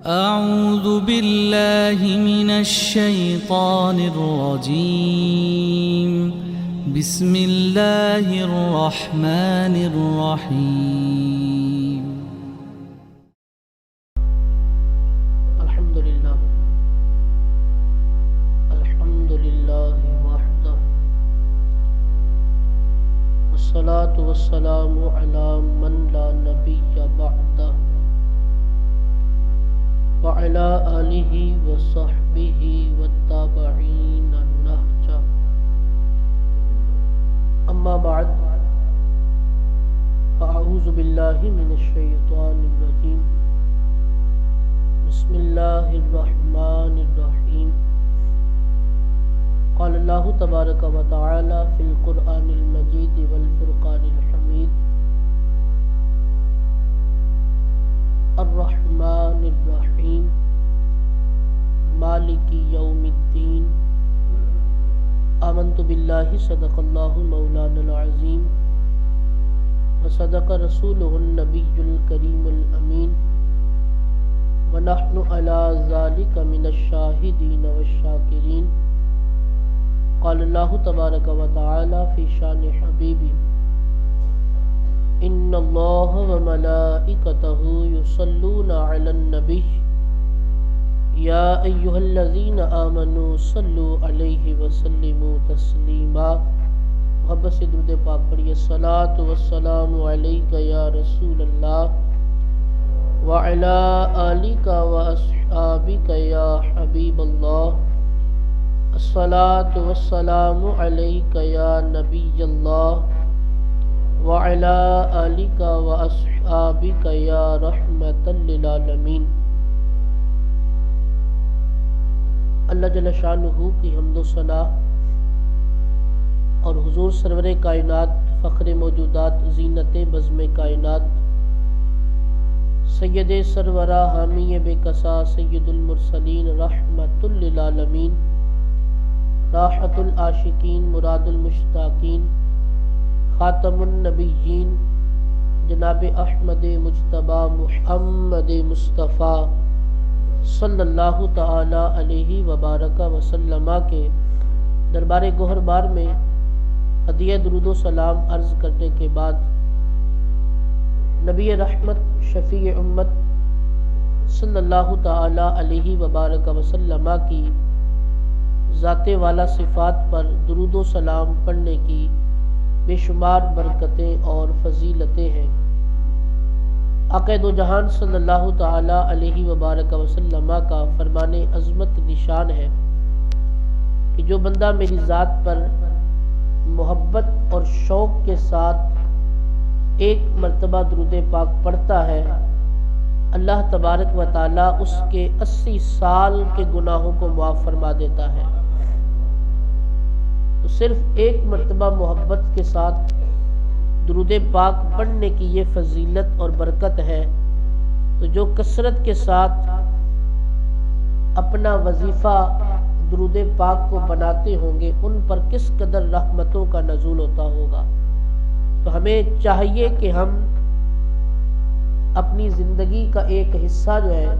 أعوذ بالله من الشيطان الرجيم. بسم الله الرحمن الرحيم. الحمد لله وحده والصلاة والسلام على من لا نبي بعده وعلى آله وصحبه والتابعين النهج. أما بعد فأعوذ بالله من الشيطان الرجيم. بسم الله الرحمن الرحيم. قال الله تبارك وتعالى في القرآن المجيد والفرقان الحميد: الرحمن الرحيم مالك يوم الدين. آمنت بالله صدق الله مولانا العظيم وصدق رسوله النبي الكريم الأمين ونحن على ذلك من الشاهدين والشاكرين. قال الله تبارك وتعالى في شان حبيبي: ان اللہ وملائکتہ یصلون علی النبی یا ایہا الذین آمنوا صلوا علیہ وسلموا تسلیما. محبت سے درود پاک پڑھیے. الصلاۃ والسلام علیک یا رسول اللہ وعلی آلک واصحابک یا حبیب اللہ. الصلاۃ والسلام علیک یا نبی اللہ وعلی آلک واصحابک یا رحمۃ للعالمین. اللہ جل شانہ کی حمد و ثنا اور حضور سرور کائنات، فخر موجودات، زینت بزم کائنات، سید سرورہ، حامی بے کسا، سید المرسلین، رحمۃ للعالمین، راحت العاشقین، مراد المشتاقین، خاتم النبیین، جناب احمد مجتبی محمد مصطفیٰ صلی اللہ تعالی علیہ وبارک وسلم کے دربار گوہر بار میں ہدیہ درود و سلام عرض کرنے کے بعد نبی رحمت شفیع امت صلی اللہ تعالی علیہ وبارک وسلم کی ذات والا صفات پر درود و سلام پڑھنے کی بے شمار برکتیں اور فضیلتیں ہیں. آقا دو جہان صلی اللہ تعالی علیہ وبارک وسلم کا فرمان عظمت نشان ہے کہ جو بندہ میری ذات پر محبت اور شوق کے ساتھ ایک مرتبہ درود پاک پڑھتا ہے، اللہ تبارک و تعالی اس کے 80 سال کے گناہوں کو معاف فرما دیتا ہے. تو صرف ایک مرتبہ محبت کے ساتھ درود پاک پڑھنے کی یہ فضیلت اور برکت ہے. تو جو کثرت کے ساتھ اپنا وظیفہ درود پاک کو بناتے ہوں گے ان پر کس قدر رحمتوں کا نزول ہوتا ہوگا. تو ہمیں چاہیے کہ ہم اپنی زندگی کا ایک حصہ جو ہے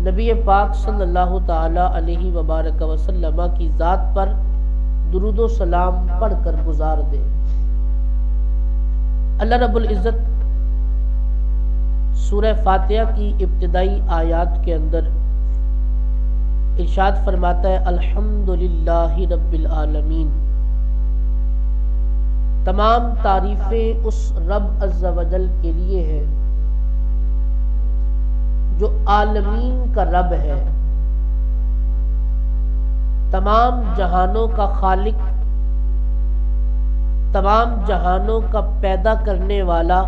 نبی پاک صلی اللہ تعالی علیہ وبارک وسلم کی ذات پر درود و سلام پڑھ کر گزار دے. اللہ رب العزت سورہ فاتحہ کی ابتدائی آیات کے اندر ارشاد فرماتا ہے: الحمدللہ رب العالمین. تمام تعریفیں اس رب عز و جل کے لیے ہیں جو عالمین کا رب ہے، تمام جہانوں کا خالق، تمام جہانوں کا پیدا کرنے والا،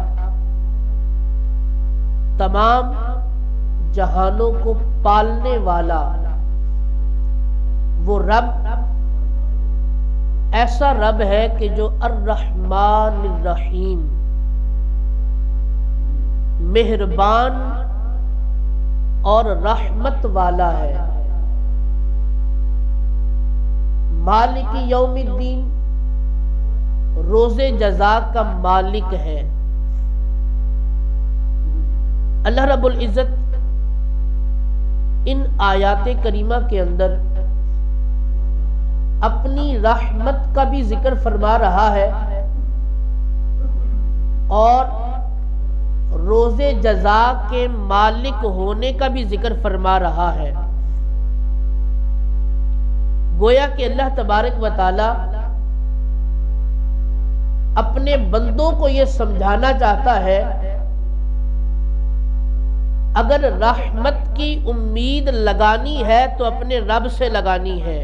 تمام جہانوں کو پالنے والا. وہ رب ایسا رب ہے کہ جو الرحمن الرحیم، مہربان اور رحمت والا ہے. مالک یوم الدین، روز جزا کا مالک ہے. اللہ رب العزت ان آیات کریمہ کے اندر اپنی رحمت کا بھی ذکر فرما رہا ہے اور روز جزا کے مالک ہونے کا بھی ذکر فرما رہا ہے۔ گویا کہ اللہ تبارک و تعالی اپنے بندوں کو یہ سمجھانا چاہتا ہے، اگر رحمت کی امید لگانی ہے تو اپنے رب سے لگانی ہے،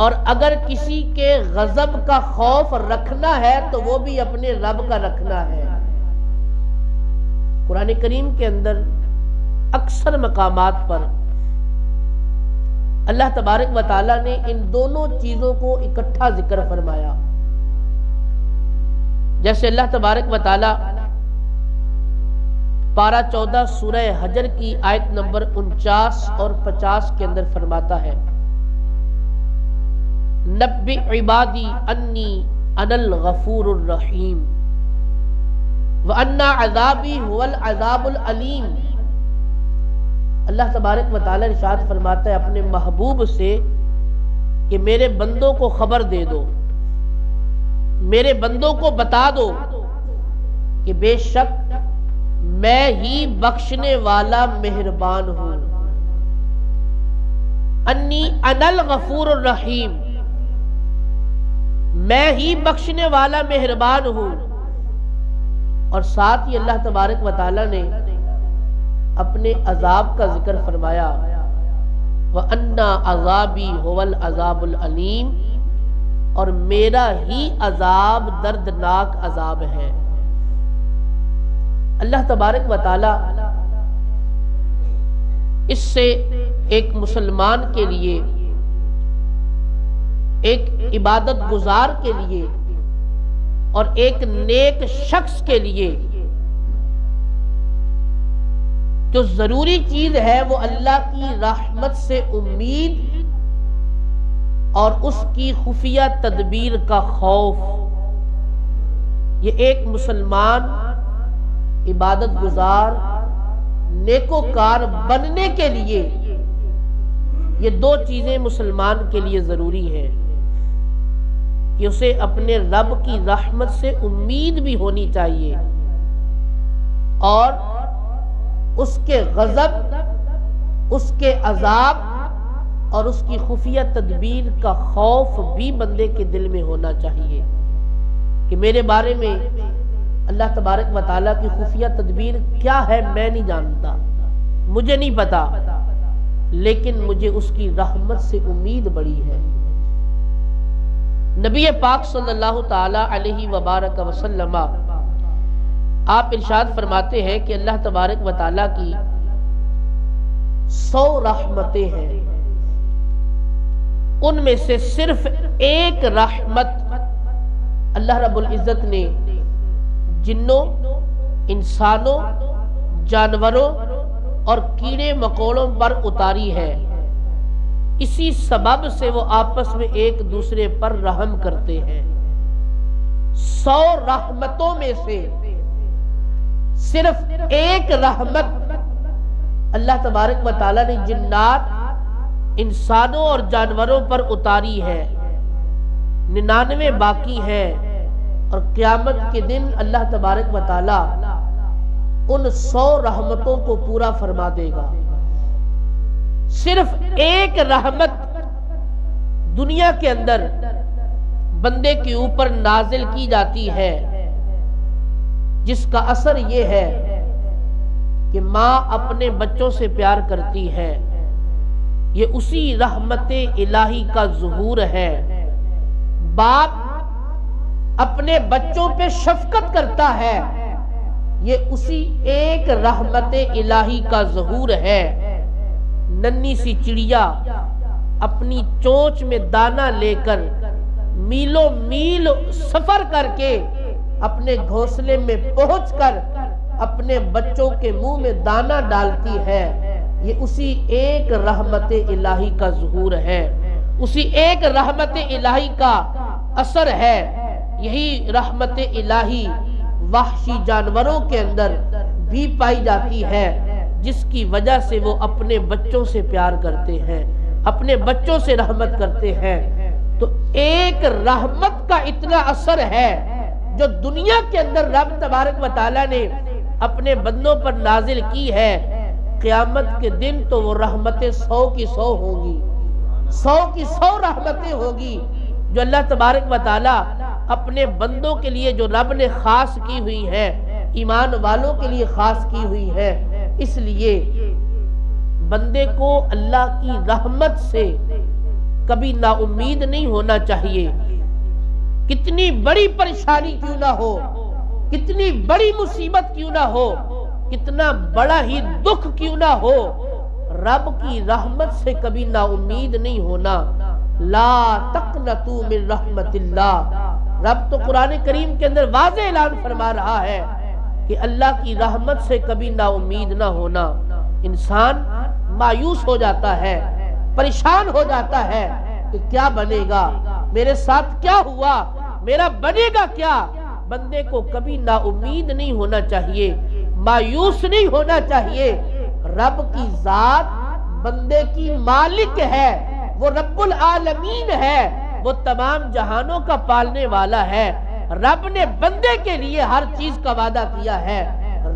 اور اگر کسی کے غضب کا خوف رکھنا ہے تو وہ بھی اپنے رب کا رکھنا ہے۔ قرآن کریم کے اندر اکثر مقامات پر اللہ تبارک و تعالیٰ نے ان دونوں چیزوں کو اکٹھا ذکر فرمایا۔ جیسے اللہ تبارک و تعالیٰ پارہ 14 سورہ حجر کی آیت نمبر 49 اور 50 کے اندر فرماتا ہے، نبئ عبادی انی انا الغفور الرحیم وان عذابی هو العذاب العلیم۔ اللہ تبارک و تعالیٰ ارشاد فرماتا ہے اپنے محبوب سے کہ میرے بندوں کو خبر دے دو، میرے بندوں کو بتا دو کہ بے شک میں ہی بخشنے والا مہربان ہوں، انی انا الغفور الرحیم، میں ہی بخشنے والا مہربان ہوں۔ اور ساتھ ہی اللہ تبارک و تعالیٰ نے اپنے عذاب کا ذکر فرمایا، وَأَنَّ عَذَابِي هُوَ الْعَذَابُ الْعَلِيمُ، اور میرا ہی عذاب دردناک عذاب ہے۔ اللہ تبارک و تعالی اس سے ایک مسلمان کے لیے، ایک عبادت گزار کے لیے اور ایک نیک شخص کے لیے جو ضروری چیز ہے وہ اللہ کی رحمت سے امید اور اس کی خفیہ تدبیر کا خوف۔ یہ ایک مسلمان عبادت گزار نیکوکار بننے کے لیے یہ دو چیزیں مسلمان کے لیے ضروری ہیں کہ اسے اپنے رب کی رحمت سے امید بھی ہونی چاہیے اور اس کے غضب، اس کے عذاب اور اس کی خفیہ تدبیر کا خوف بھی بندے کے دل میں ہونا چاہیے کہ میرے بارے میں اللہ تبارک و تعالیٰ کی خفیہ تدبیر کیا ہے میں نہیں جانتا، مجھے نہیں پتا، لیکن مجھے اس کی رحمت سے امید بڑی ہے۔ نبی پاک صلی اللہ تعالی علیہ وبارک وسلم آپ ارشاد فرماتے ہیں کہ اللہ تبارک و تعالیٰ کی 100 رحمتیں ہیں، ان میں سے صرف ایک رحمت اللہ رب العزت نے جنوں، انسانوں، جانوروں اور کیڑے مکوڑوں پر اتاری ہے۔ اسی سبب سے وہ آپس میں ایک دوسرے پر رحم کرتے ہیں۔ 100 رحمتوں میں سے صرف ایک رحمت اللہ تبارک و تعالیٰ نے جنات، انسانوں اور جانوروں پر اتاری ہے، 99 باقی ہیں، اور قیامت کے دن اللہ تبارک و تعالیٰ ان 100 رحمتوں کو پورا فرما دے گا۔ صرف ایک رحمت دنیا کے اندر بندے کے اوپر نازل کی جاتی ہے جس کا اثر یہ ہے کہ ماں اپنے بچوں سے پیار کرتی ہے، یہ اسی رحمت الہی کا ظہور ہے۔ باپ اپنے بچوں پہ شفقت کرتا ہے، یہ اسی ایک رحمت الہی کا ظہور ہے۔ ننھی سی چڑیا اپنی چونچ میں دانہ لے کر میلوں میل سفر کر کے اپنے گھونسلے میں پہنچ کر اپنے بچوں کے منہ میں دانہ ڈالتی ہے، یہ اسی ایک رحمت الہی کا ظہور ہے، اسی ایک رحمت الہی کا اثر ہے۔ یہی رحمت الہی وحشی جانوروں کے اندر بھی پائی جاتی ہے، جس کی وجہ سے وہ اپنے بچوں سے پیار کرتے ہیں، اپنے بچوں سے رحمت کرتے ہیں۔ تو ایک رحمت کا اتنا اثر ہے جو دنیا کے اندر رب تبارک و تعالیٰ نے اپنے بندوں پر نازل کی ہے، قیامت کے دن تو وہ رحمتیں 100 کی 100 ہوں گی، 100 کی 100 رحمتیں ہوگی جو اللہ تبارک و تعالیٰ اپنے بندوں کے لیے جو رب نے خاص کی ہوئی ہے، ایمان والوں کے لیے خاص کی ہوئی ہے۔ اس لیے بندے کو اللہ کی رحمت سے کبھی نا امید نہیں ہونا چاہیے، کتنی بڑی پریشانی کیوں نہ ہو، کتنی بڑی مصیبت کیوں نہ ہو، کتنا بڑا ہی دکھ کیوں نہ ہو، رب کی رحمت سے کبھی نا امید نہیں ہونا۔ لا تقنطوا من رحمت اللہ، رب تو قرآن کریم کے اندر واضح اعلان فرما رہا ہے کہ اللہ کی رحمت سے کبھی نا امید نہ ہونا۔ انسان مایوس ہو جاتا ہے، پریشان ہو جاتا ہے کہ کیا بنے گا، میرے ساتھ کیا ہوا، میرا بنے گا کیا۔ بندے کو کبھی نا امید نہیں ہونا چاہیے، مایوس نہیں ہونا چاہیے۔ رب کی ذات بندے کی مالک ہے، وہ رب العالمین ہے، وہ تمام جہانوں کا پالنے والا ہے۔ رب نے بندے کے لیے ہر چیز کا وعدہ کیا ہے،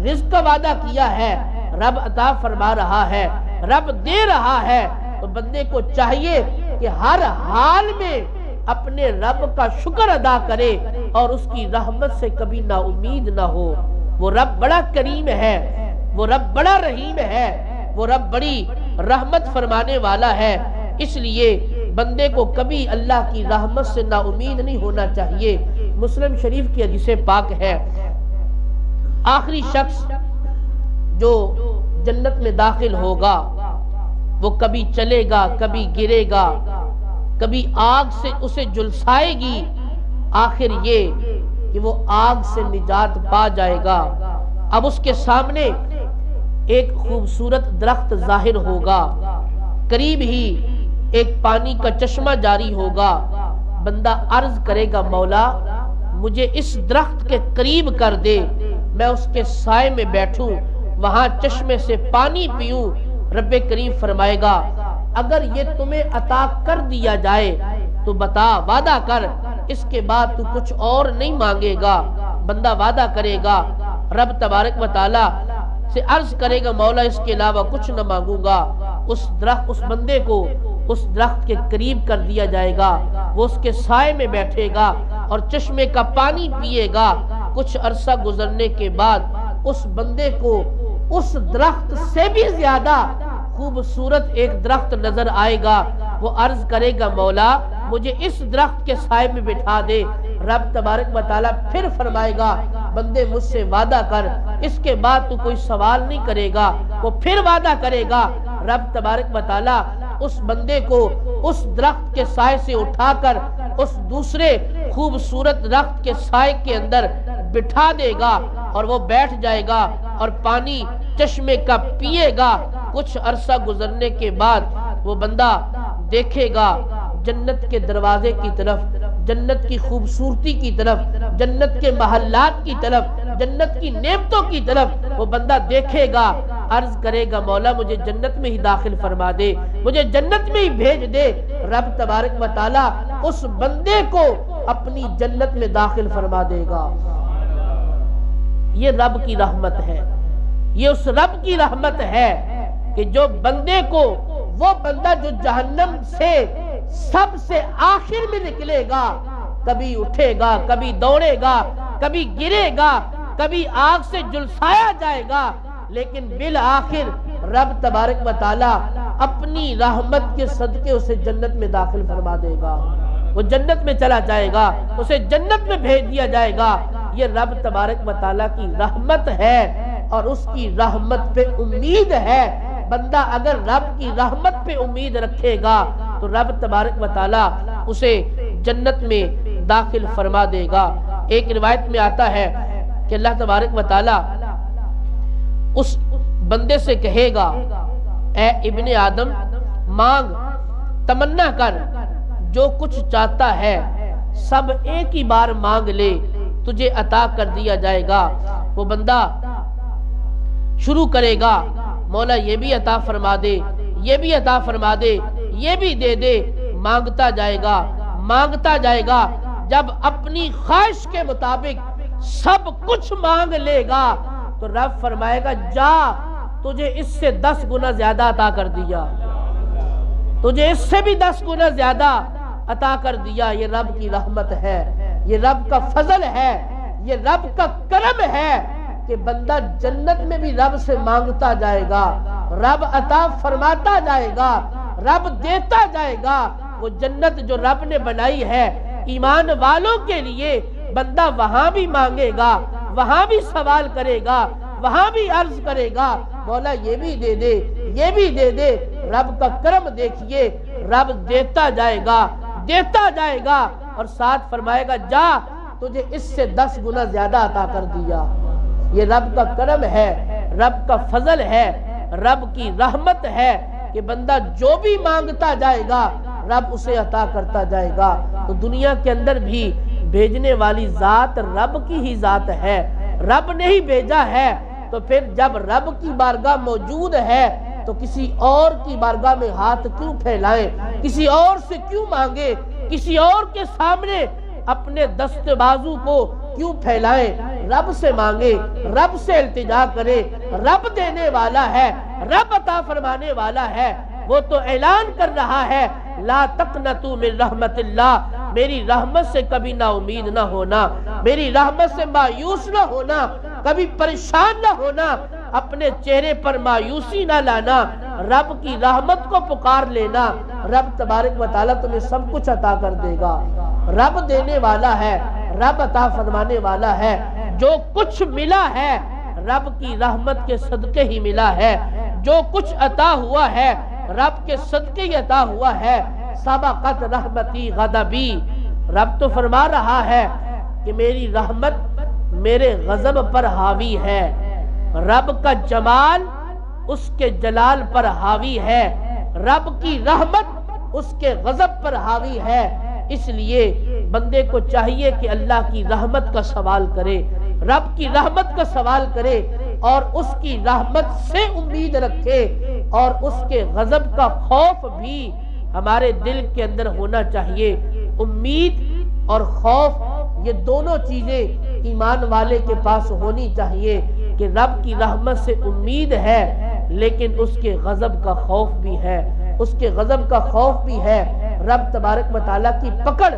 رزق کا وعدہ کیا ہے، رب عطا فرما رہا ہے، رب دے رہا ہے۔ تو بندے کو چاہیے کہ ہر حال میں اپنے رب کا شکر ادا کرے اور اس کی رحمت سے کبھی نا امید نہ ہو۔ وہ رب بڑا کریم ہے، وہ رب بڑا رحیم ہے، وہ رب بڑی رحمت فرمانے والا ہے۔ اس لیے بندے کو کبھی اللہ کی رحمت سے نا امید نہیں ہونا چاہیے۔ مسلم شریف کی حدیث پاک ہے، آخری شخص جو جنت میں داخل ہوگا وہ کبھی چلے گا، کبھی گرے گا، کبھی آگ سے اسے جلسائے گی، آخر یہ کہ وہ آگ سے نجات پا جائے گا۔ اب اس کے سامنے ایک خوبصورت درخت ظاہر ہوگا، قریب ہی ایک پانی کا چشمہ جاری ہوگا۔ بندہ عرض کرے گا مولا مجھے اس درخت کے قریب کر دے، میں اس کے سائے میں بیٹھوں، وہاں چشمے سے پانی پیوں۔ رب کریم فرمائے گا اگر یہ تمہیں عطا کر دیا جائے تو بتا، وعدہ کر، اس کے بعد تو کچھ اور نہیں مانگے گا۔ بندہ وعدہ کرے گا، رب تبارک و تعالی سے عرض کرے گا مولا اس کے علاوہ کچھ نہ مانگوں گا۔ اس بندے کو اس درخت کے قریب کر دیا جائے گا، وہ اس کے سائے میں بیٹھے گا اور چشمے کا پانی پیے گا۔ کچھ عرصہ گزرنے کے بعد اس بندے کو اس درخت سے بھی زیادہ خوبصورت ایک درخت نظر آئے گا۔ وہ عرض کرے گا مولا مجھے اس درخت کے سائے میں بٹھا دے۔ رب تبارک و تعالیٰ پھر فرمائے گا بندے مجھ سے وعدہ کر، اس کے بعد تو کوئی سوال نہیں کرے گا۔ وہ پھر وعدہ کرے گا، رب تبارک و تعالیٰ اس بندے کو اس درخت کے سائے سے اٹھا کر اس دوسرے خوبصورت درخت کے سائے کے اندر بٹھا دے گا اور وہ بیٹھ جائے گا اور پانی چشمے کا پیے گا۔ کچھ عرصہ گزرنے کے بعد وہ بندہ دیکھے گا جنت کے دروازے کی طرف، جنت کی خوبصورتی کی طرف، جنت کے محلات کی طرف، جنت کی نعمتوں کی طرف وہ بندہ دیکھے گا، عرض کرے گا مولا مجھے جنت میں ہی داخل فرما دے، مجھے جنت میں ہی بھیج دے۔ رب تبارک و تعالی اس بندے کو اپنی جنت میں داخل فرما دے گا۔ یہ رب کی رحمت ہے، یہ اس رب کی رحمت ہے کہ جو بندے کو، وہ بندہ جو جہنم سے سب سے آخر میں نکلے گا، کبھی اٹھے گا، کبھی دوڑے گا، کبھی گرے گا، کبھی آگ سے جلسایا جائے گا، لیکن بالآخر رب تبارک و تعالی اپنی رحمت کے صدقے اسے جنت میں داخل فرما دے گا۔ وہ جنت میں چلا جائے گا، اسے جنت میں بھیج دیا جائے گا۔ یہ رب تبارک و تعالی کی رحمت ہے اور اس کی رحمت پہ امید ہے۔ بندہ اگر رب کی رحمت پہ امید رکھے گا تو رب تبارک و تعالی اسے جنت میں داخل فرما دے گا۔ ایک روایت میں آتا ہے کہ اللہ تبارک و تعالی اس بندے سے کہے گا اے ابن آدم مانگ، تمنا کر، جو کچھ چاہتا ہے سب ایک ہی بار مانگ لے، تجھے عطا کر دیا جائے گا۔ وہ بندہ شروع کرے گا مولا یہ بھی عطا فرما دے، یہ بھی عطا فرما دے، یہ بھی دے دے۔ مانگتا جائے گا، مانگتا جائے گا، جب اپنی خواہش کے مطابق سب کچھ مانگ لے گا تو رب فرمائے گا جا، تجھے اس سے 10 گنا زیادہ عطا کر دیا، تجھے اس سے بھی 10 گنا زیادہ عطا کر دیا۔ یہ رب کی رحمت ہے، یہ رب کا فضل ہے، یہ رب کا کرم ہے کہ بندہ جنت میں بھی رب سے مانگتا جائے گا، رب عطا فرماتا جائے گا، رب دیتا جائے گا۔ وہ جنت جو رب نے بنائی ہے ایمان والوں کے لیے، بندہ وہاں بھی مانگے گا، وہاں بھی سوال کرے گا، وہاں بھی عرض کرے گا مولا یہ بھی دے دے، یہ بھی دے دے۔ رب کا کرم دیکھیے، رب دیتا جائے گا، دیتا جائے گا، اور ساتھ فرمائے گا جا، تجھے اس سے 10 گنا زیادہ عطا کر دیا۔ یہ رب کا کرم ہے، رب کا فضل ہے، رب کی رحمت ہے کہ بندہ جو بھی مانگتا جائے گا رب اسے عطا کرتا جائے گا۔ تو دنیا کے اندر بھی بھیجنے والی ذات رب کی ہی ذات ہے، رب نے ہی بھیجا ہے۔ تو پھر جب رب کی بارگاہ موجود ہے تو کسی اور کی بارگاہ میں ہاتھ کیوں پھیلائیں، کسی اور سے کیوں مانگے، کسی اور کے سامنے اپنے دست بازو کو کیوں پھیلائیں؟ رب سے مانگے، رب سے التجا کرے، رب دینے والا ہے، رب عطا فرمانے والا ہے۔ وہ تو اعلان کر رہا ہے لا تقنطوا من رحمت اللہ، میری رحمت سے کبھی نا امید نہ ہونا، میری رحمت سے مایوس نہ ہونا، کبھی پریشان نہ ہونا، اپنے چہرے پر مایوسی نہ لانا، رب کی رحمت کو پکار لینا، رب تبارک و تعالیٰ تمہیں سب کچھ عطا کر دے گا۔ رب دینے والا ہے، رب عطا فرمانے والا ہے۔ جو کچھ ملا ہے رب کی رحمت کے صدقے ہی ملا ہے، جو کچھ عطا ہوا ہے رب کے صدقے ہی عطا ہوا ہے۔ سبقت رحمتی غضبی، رب تو فرما رہا ہے کہ میری رحمت میرے غضب پر حاوی ہے، رب کا جمال اس کے جلال پر حاوی ہے، رب کی رحمت اس کے غضب پر حاوی ہے۔ اس لیے بندے کو چاہیے کہ اللہ کی رحمت کا سوال کرے، رب کی رحمت کا سوال کرے، اور اس کی رحمت سے امید رکھے، اور اس کے غضب کا خوف بھی ہمارے دل کے اندر ہونا چاہیے۔ امید اور خوف یہ دونوں چیزیں ایمان والے کے پاس ہونی چاہیے کہ رب کی رحمت سے امید ہے، لیکن اس کے غضب کا خوف بھی ہے، اس کے غضب کا خوف بھی ہے۔ رب تبارک و تعالیٰ کی پکڑ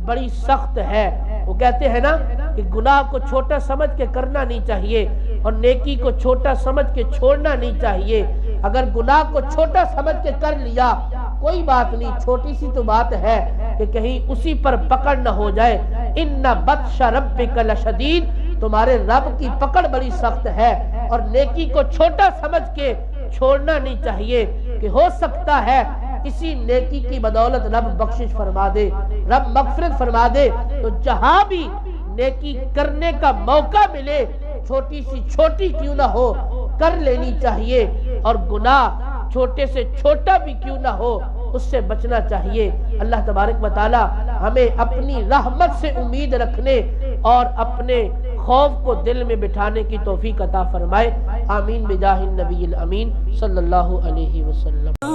بڑی سخت ہے۔ وہ کہتے ہیں نا کہ گناہ کو چھوٹا سمجھ کے کرنا نہیں چاہیے اور نیکی کو چھوٹا سمجھ کے چھوڑنا نہیں چاہیے۔ اگر گناہ کو چھوٹا سمجھ کے کر لیا کوئی بات نہیں، چھوٹی سی تو بات ہے کہ کہیں اسی پر پکڑ نہ ہو جائے۔ ان بطش ربک لشدید، تمہارے رب کی پکڑ بڑی سخت ہے، اور نیکی کو چھوٹا سمجھ کے چھوڑنا نہیں چاہیے کہ ہو سکتا ہے اسی نیکی کی بدولت رب بخشش فرما دے، رب مغفرت فرما دے۔ تو جہاں بھی نیکی کرنے کا موقع ملے، چھوٹی سی چھوٹی کیوں نہ ہو کر لینی چاہیے، اور گناہ چھوٹے سے چھوٹا بھی کیوں نہ ہو اس سے بچنا چاہیے۔ اللہ تبارک و تعالی ہمیں اپنی رحمت سے امید رکھنے اور اپنے خوف کو دل میں بٹھانے کی توفیق عطا فرمائے۔ آمین بجاہ النبی الامین صلی اللہ علیہ وسلم۔